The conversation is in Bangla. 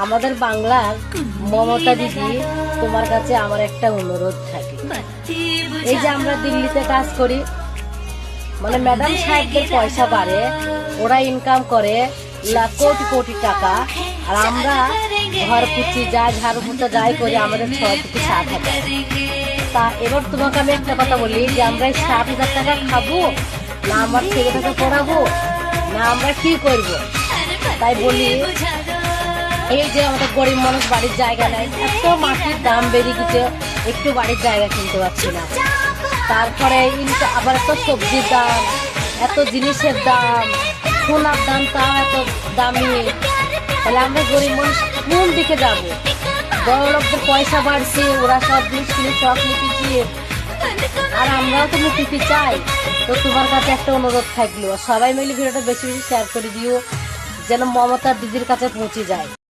আমাদের বাংলার মমতা দিদি, তোমার কাছে আমার একটা অনুরোধ থাকে। এই যে আমরা দিল্লিতে কাজ করি, মানে ম্যাডাম সাহেবদের পয়সা বাড়ে, ওরা ইনকাম করে কোটি কোটি টাকা, আর আমরা ঘর পুচি যাই ঝাড়ু পোছা যাই করি আমাদের 6 থেকে 7 হাজার। তা এবার তোমাকে আমি একটা কথা বলি যে আমরা 7,000 টাকা খাবো না আমার ছেলেটাকে পড়াবো না আমরা কি করব? তাই বলি এই যে আমাদের গরিব মানুষ বাড়ির জায়গা নাই, এত মাটির দাম বেড়ে গেছে, একটু বাড়ির জায়গা কিনতে পারছি না। তারপরে আবার এত সবজির দাম, এত জিনিসের দাম, সোনার দাম তাও এত দামি। তাহলে আমরা গরিব মানুষ কোন দিকে যাবো? বড় লোকদের পয়সা বাড়ছে, ওরা সব জিনিস কিনে শখ মিটিয়েছি, আর আমরাও তো মিটিতে চাই। তো তোমার কাছে একটা অনুরোধ থাকলো, সবাই মিলে ভিডিওটা বেশি বেশি শেয়ার করে দিও, যেন মমতা দিদির কাছে পৌঁছে যায়।